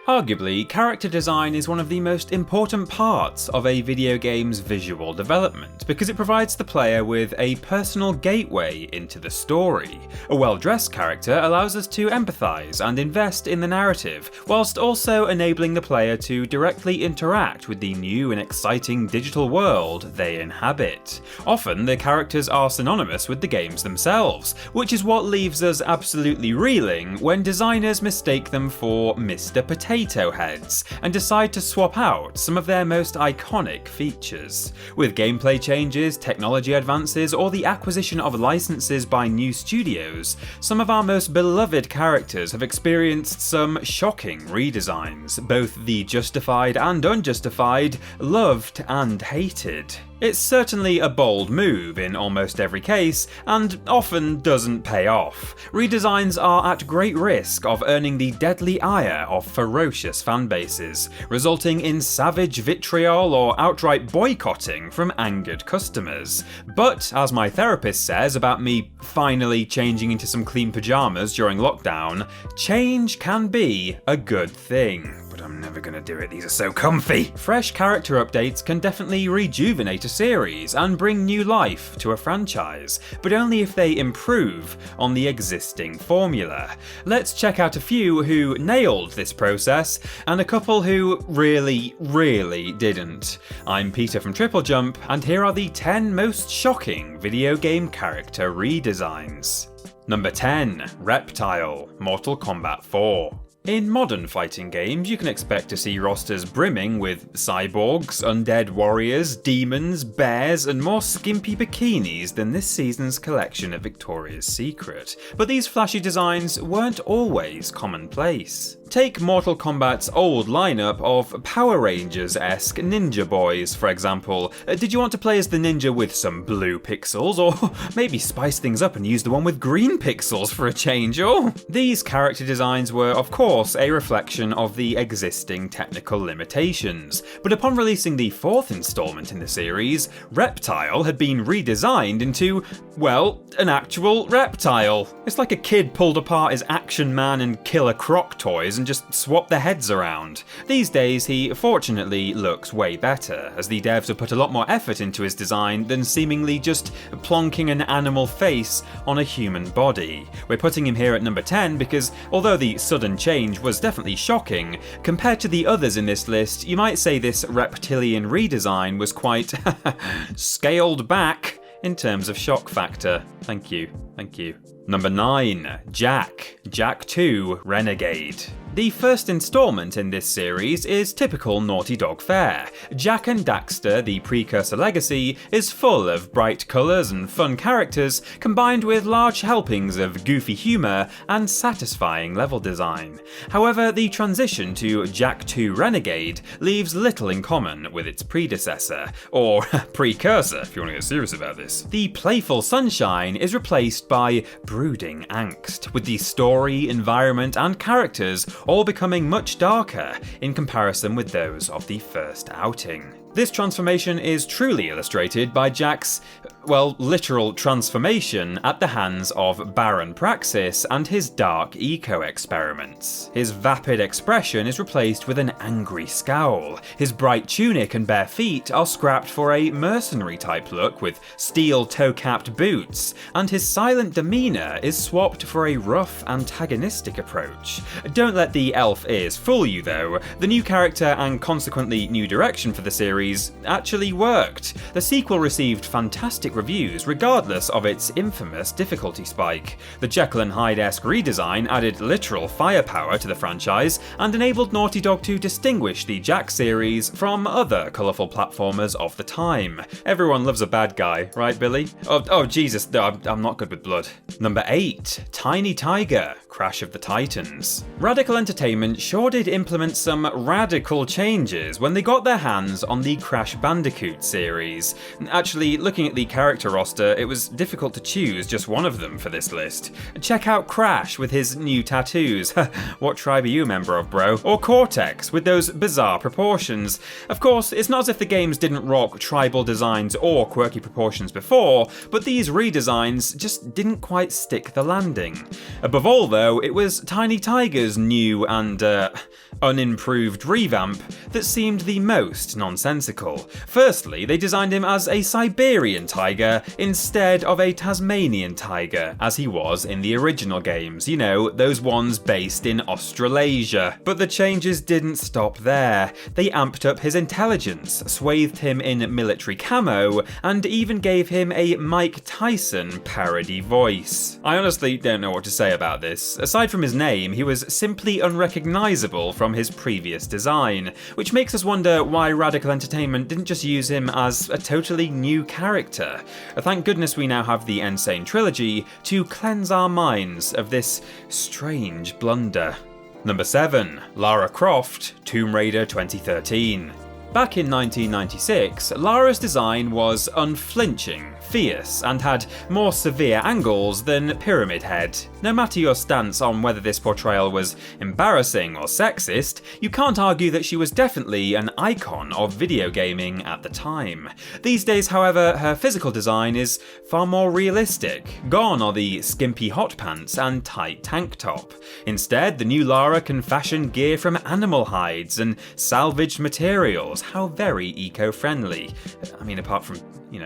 Arguably, character design is one of the most important parts of a video game's visual development because it provides the player with a personal gateway into the story. A well-dressed character allows us to empathise and invest in the narrative, whilst also enabling the player to directly interact with the new and exciting digital world they inhabit. Often, the characters are synonymous with the games themselves, which is what leaves us absolutely reeling when designers mistake them for Mr. Potato Heads and decide to swap out some of their most iconic features. With gameplay changes, technology advances, or the acquisition of licenses by new studios, some of our most beloved characters have experienced some shocking redesigns, both the justified and unjustified, loved and hated. It's certainly a bold move in almost every case, and often doesn't pay off. Redesigns are at great risk of earning the deadly ire of ferocious fanbases, resulting in savage vitriol or outright boycotting from angered customers. But, as my therapist says about me finally changing into some clean pyjamas during lockdown, change can be a good thing. But I'm never gonna do it, these are so comfy! Fresh character updates can definitely rejuvenate a series and bring new life to a franchise, but only if they improve on the existing formula. Let's check out a few who nailed this process, and a couple who really didn't. I'm Peter from TripleJump, and here are the 10 most shocking video game character redesigns. Number 10. Reptile, Mortal Kombat 4. In modern fighting games, you can expect to see rosters brimming with cyborgs, undead warriors, demons, bears, and more skimpy bikinis than this season's collection of Victoria's Secret. But these flashy designs weren't always commonplace. Take Mortal Kombat's old lineup of Power Rangers-esque ninja boys, for example. Did you want to play as the ninja with some blue pixels, or maybe spice things up and use the one with green pixels for a change? Or these character designs were, of course, a reflection of the existing technical limitations, but upon releasing the 4th installment in the series, Reptile had been redesigned into, well, an actual reptile. It's like a kid pulled apart his Action Man and Killer Croc toys and just swapped the heads around. These days, he fortunately looks way better, as the devs have put a lot more effort into his design than seemingly just plonking an animal face on a human body. We're putting him here at number 10 because, although the sudden change was definitely shocking, compared to the others in this list, you might say this reptilian redesign was quite scaled back in terms of shock factor. Thank you. Number 9. Jak 2 Renegade. The first installment in this series is typical Naughty Dog fare. Jak and Daxter, the precursor legacy, is full of bright colours and fun characters, combined with large helpings of goofy humour and satisfying level design. However, the transition to Jak 2 Renegade leaves little in common with its predecessor, or precursor if you want to get serious about this. The playful sunshine is replaced by brooding angst, with the story, environment and characters all becoming much darker in comparison with those of the first outing. This transformation is truly illustrated by Jak's, well, literal transformation at the hands of Baron Praxis and his dark eco-experiments. His vapid expression is replaced with an angry scowl. His bright tunic and bare feet are scrapped for a mercenary-type look with steel toe-capped boots, and his silent demeanour is swapped for a rough, antagonistic approach. Don't let the elf ears fool you though. The new character and consequently new direction for the series actually worked. The sequel received fantastic reviews regardless of its infamous difficulty spike. The Jekyll and Hyde-esque redesign added literal firepower to the franchise and enabled Naughty Dog to distinguish the Jak series from other colourful platformers of the time. Everyone loves a bad guy, right Billy? Oh Jesus, no, I'm not good with blood. Number 8. Tiny Tiger, Crash of the Titans. Radical Entertainment sure did implement some radical changes when they got their hands on the Crash Bandicoot series. Actually, looking at the character character roster, it was difficult to choose just one of them for this list. Check out Crash with his new tattoos. What tribe are you a member of, bro? Or Cortex with those bizarre proportions. Of course, it's not as if the games didn't rock tribal designs or quirky proportions before, but these redesigns just didn't quite stick the landing. Above all though, it was Tiny Tiger's new and unimproved revamp that seemed the most nonsensical. Firstly, they designed him as a Siberian tiger instead of a Tasmanian tiger, as he was in the original games, you know, those ones based in Australasia. But the changes didn't stop there. They amped up his intelligence, swathed him in military camo, and even gave him a Mike Tyson parody voice. I honestly don't know what to say about this. Aside from his name, he was simply unrecognisable from his previous design, which makes us wonder why Radical Entertainment didn't just use him as a totally new character. Thank goodness we now have the Insane Trilogy to cleanse our minds of this strange blunder. Number 7. Lara Croft, Tomb Raider 2013. Back in 1996, Lara's design was unflinching, fierce, and had more severe angles than Pyramid Head. No matter your stance on whether this portrayal was embarrassing or sexist, you can't argue that she was definitely an icon of video gaming at the time. These days, however, her physical design is far more realistic. Gone are the skimpy hot pants and tight tank top. Instead, the new Lara can fashion gear from animal hides and salvaged materials. How very eco-friendly. I mean, apart from,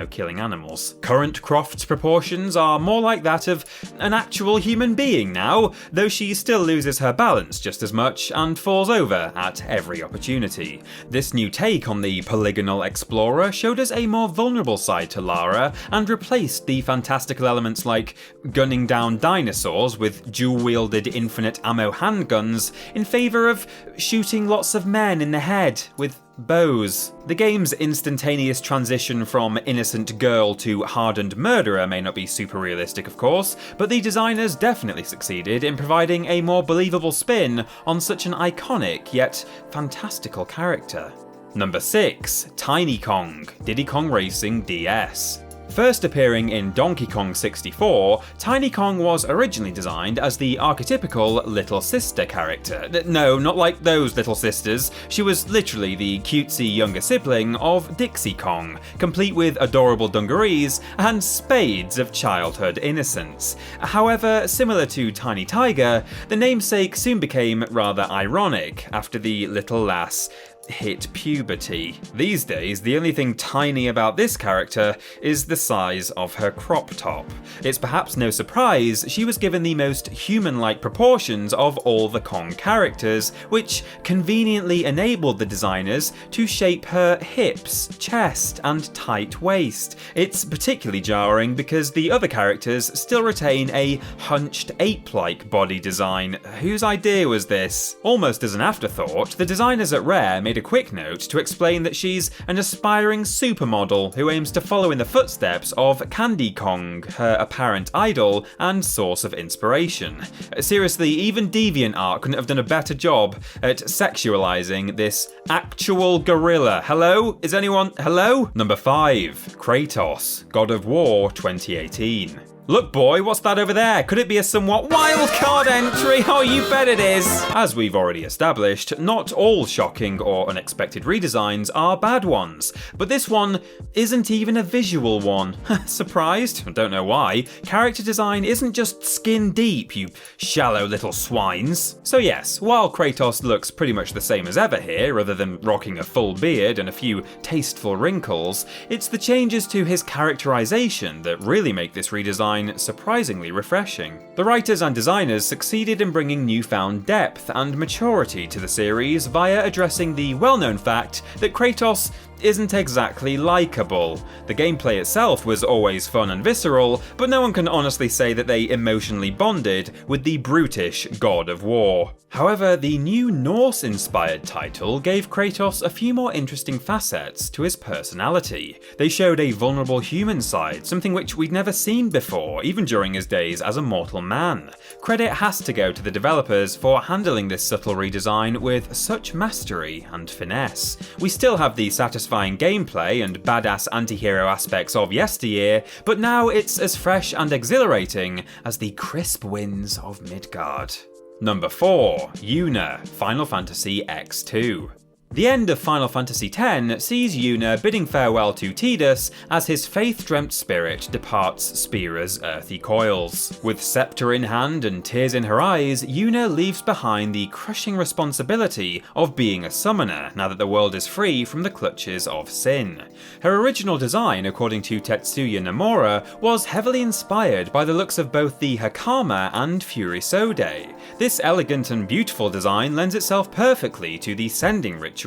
killing animals. Current Croft's proportions are more like that of an actual human being now, though she still loses her balance just as much and falls over at every opportunity. This new take on the polygonal explorer showed us a more vulnerable side to Lara and replaced the fantastical elements like gunning down dinosaurs with dual-wielded infinite ammo handguns in favour of shooting lots of men in the head with bows. The game's instantaneous transition from innocent girl to hardened murderer may not be super realistic, of course, but the designers definitely succeeded in providing a more believable spin on such an iconic yet fantastical character. Number 6. Tiny Kong, Diddy Kong Racing DS. First appearing in Donkey Kong 64, Tiny Kong was originally designed as the archetypical little sister character. No, not like those little sisters. She was literally the cutesy younger sibling of Dixie Kong, complete with adorable dungarees and spades of childhood innocence. However, similar to Tiny Tiger, the namesake soon became rather ironic after the little lass hit puberty. These days, the only thing tiny about this character is the size of her crop top. It's perhaps no surprise she was given the most human-like proportions of all the Kong characters, which conveniently enabled the designers to shape her hips, chest, and tight waist. It's particularly jarring because the other characters still retain a hunched ape-like body design. Whose idea was this? Almost as an afterthought, the designers at Rare made a quick note to explain that she's an aspiring supermodel who aims to follow in the footsteps of Candy Kong, her apparent idol and source of inspiration. Seriously, even DeviantArt couldn't have done a better job at sexualizing this actual gorilla. Hello? Is anyone? Hello? Number 5. KRATOS, God of War 2018. Look boy, what's that over there? Could it be a somewhat wild card entry? Oh, you bet it is! As we've already established, not all shocking or unexpected redesigns are bad ones, but this one isn't even a visual one. Surprised? Don't know why. Character design isn't just skin deep, you shallow little swines. So yes, while KRATOS looks pretty much the same as ever here, other than rocking a full beard and a few tasteful wrinkles, it's the changes to his characterization that really make this redesign surprisingly refreshing. The writers and designers succeeded in bringing newfound depth and maturity to the series via addressing the well-known fact that KRATOS isn't exactly likeable. The gameplay itself was always fun and visceral, but no one can honestly say that they emotionally bonded with the brutish God of War. However, the new Norse-inspired title gave KRATOS a few more interesting facets to his personality. They showed a vulnerable human side, something which we'd never seen before, even during his days as a mortal man. Credit has to go to the developers for handling this subtle redesign with such mastery and finesse. We still have the satisfying satisfying gameplay and badass anti-hero aspects of yesteryear, but now it's as fresh and exhilarating as the crisp winds of Midgard. Number 4. YUNA, Final Fantasy X2. The end of Final Fantasy X sees YUNA bidding farewell to Tidus as his faith-dreamt spirit departs Spyro's earthy coils. With scepter in hand and tears in her eyes, YUNA leaves behind the crushing responsibility of being a summoner now that the world is free from the clutches of sin. Her original design, according to Tetsuya Nomura, was heavily inspired by the looks of both the Hakama and Furisode. This elegant and beautiful design lends itself perfectly to the sending ritual,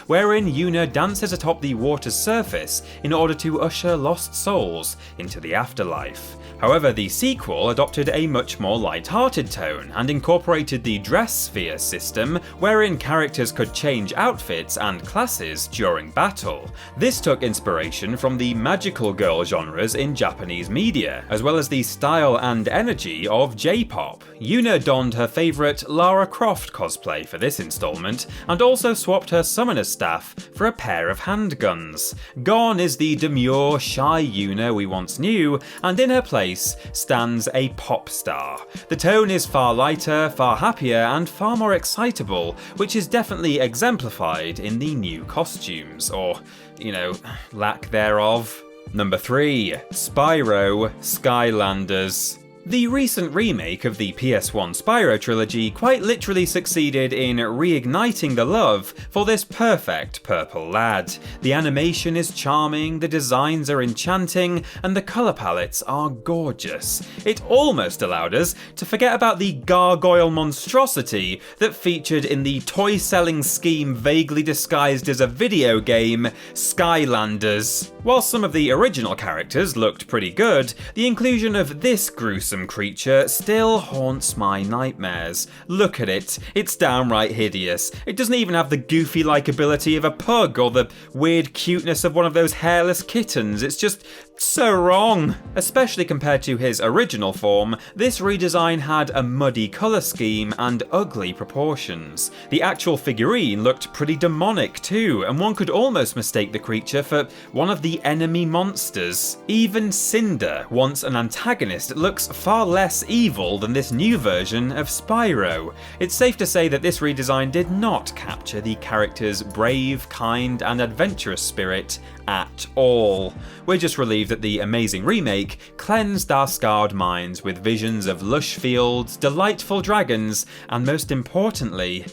wherein YUNA dances atop the water's surface in order to usher lost souls into the afterlife. However, the sequel adopted a much more light-hearted tone and incorporated the dress sphere system, wherein characters could change outfits and classes during battle. This took inspiration from the magical girl genres in Japanese media, as well as the style and energy of J-pop. YUNA donned her favourite LARA CROFT cosplay for this installment, and also swapped her summoner staff for a pair of handguns. Gone is the demure, shy YUNA we once knew, and in her place stands a pop star. The tone is far lighter, far happier, and far more excitable, which is definitely exemplified in the new costumes, or, lack thereof. Number 3. SPYRO Skylanders. The recent remake of the PS1 Spyro trilogy quite literally succeeded in reigniting the love for this perfect purple lad. The animation is charming, the designs are enchanting, and the colour palettes are gorgeous. It almost allowed us to forget about the gargoyle monstrosity that featured in the toy-selling scheme vaguely disguised as a video game, Skylanders. While some of the original characters looked pretty good, the inclusion of this gruesome creature still haunts my nightmares. Look at it, it's downright hideous. It doesn't even have the goofy likability of a pug or the weird cuteness of one of those hairless kittens. It's just so wrong. Especially compared to his original form, this redesign had a muddy colour scheme and ugly proportions. The actual figurine looked pretty demonic too, and one could almost mistake the creature for one of the enemy monsters. Even Cinder, once an antagonist, looks far less evil than this new version of Spyro. It's safe to say that this redesign did not capture the character's brave, kind, and adventurous spirit at all. We're just relieved that the amazing remake cleansed our scarred minds with visions of lush fields, delightful dragons, and most importantly,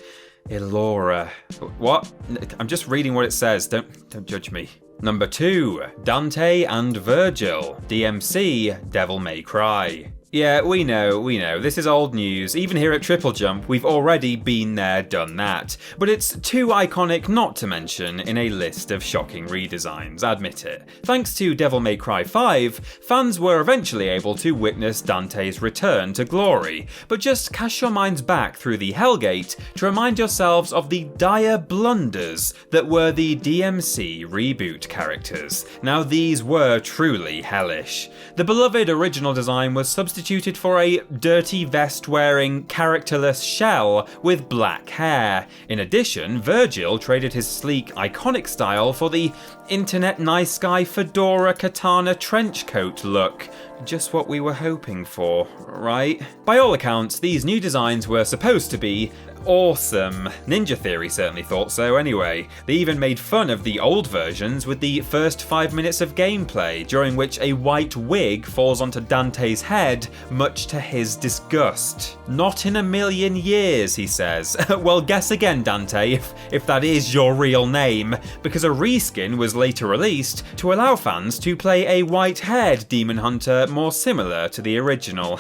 Elora. What? I'm just reading what it says, don't judge me. Number 2. Dante and Virgil, DMC Devil May Cry. Yeah, we know, this is old news. Even here at TripleJump, we've already been there, done that. But it's too iconic not to mention in a list of shocking redesigns, admit it. Thanks to Devil May Cry 5, fans were eventually able to witness Dante's return to glory, but just cast your minds back through the Hellgate to remind yourselves of the dire blunders that were the DMC reboot characters. Now these were truly hellish. The beloved original design was substituted for a dirty vest-wearing, characterless shell with black hair. In addition, Virgil traded his sleek, iconic style for the internet nice guy fedora katana trench coat look. Just what we were hoping for, right? By all accounts, these new designs were supposed to be awesome. Ninja Theory certainly thought so anyway. They even made fun of the old versions with the first 5 minutes of gameplay, during which a white wig falls onto Dante's head, much to his disgust. Not in a million years, he says. Well, guess again, Dante, if that is your real name, because a reskin was later released to allow fans to play a white-haired demon hunter more similar to the original.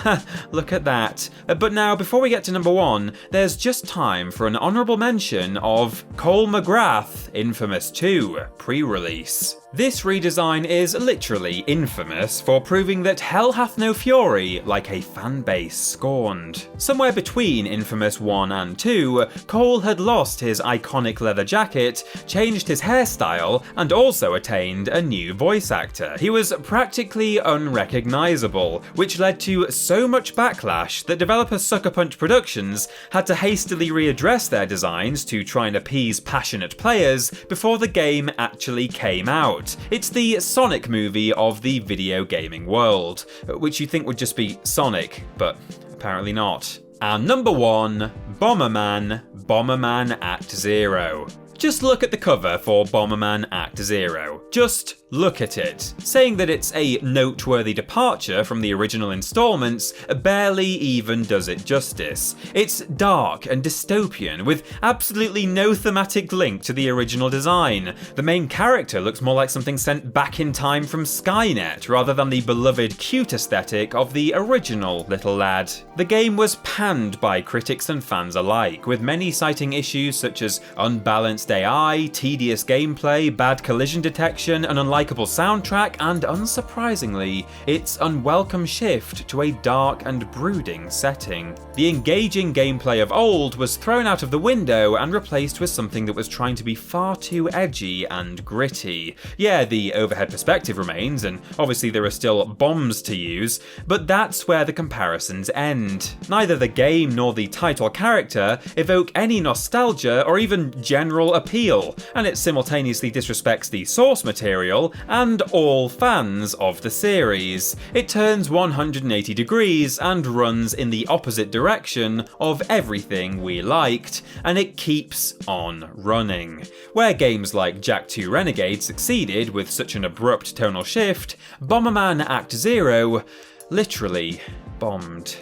Look at that. But now, before we get to number 1, there's just time for an honourable mention of Cole McGrath Infamous 2 pre-release. This redesign is literally infamous for proving that hell hath no fury like a fanbase scorned. Somewhere between Infamous 1 and 2, Cole had lost his iconic leather jacket, changed his hairstyle, and also attained a new voice actor. He was practically unrecognisable, which led to so much backlash that developer Sucker Punch Productions had to hastily readdress their designs to try and appease passionate players before the game actually came out. It's the Sonic movie of the video gaming world, which you'd think would just be Sonic, but apparently not. And number 1, Bomberman Act 0. Just look at the cover for Bomberman Act 0. Just look at it. Saying that it's a noteworthy departure from the original installments barely even does it justice. It's dark and dystopian, with absolutely no thematic link to the original design. The main character looks more like something sent back in time from Skynet, rather than the beloved cute aesthetic of the original little lad. The game was panned by critics and fans alike, with many citing issues such as unbalanced AI, tedious gameplay, bad collision detection, an unlikable soundtrack, and unsurprisingly, its unwelcome shift to a dark and brooding setting. The engaging gameplay of old was thrown out of the window and replaced with something that was trying to be far too edgy and gritty. Yeah, the overhead perspective remains, and obviously there are still bombs to use, but that's where the comparisons end. Neither the game nor the title character evoke any nostalgia or even general appeal, and it simultaneously disrespects the source material and all fans of the series. It turns 180 degrees and runs in the opposite direction of everything we liked, and it keeps on running. Where games like Jak 2 Renegade succeeded with such an abrupt tonal shift, Bomberman Act 0 literally bombed.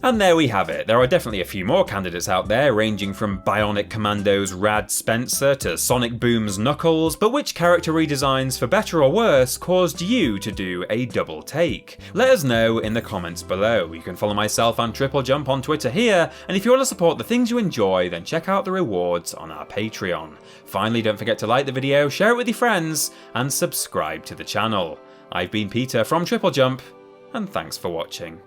And there we have it. There are definitely a few more candidates out there, ranging from Bionic Commando's Rad Spencer to Sonic Boom's Knuckles, but which character redesigns, for better or worse, caused you to do a double take? Let us know in the comments below. You can follow myself and TripleJump on Twitter here, and if you want to support the things you enjoy, then check out the rewards on our Patreon. Finally, don't forget to like the video, share it with your friends, and subscribe to the channel. I've been Peter from TripleJump, and thanks for watching.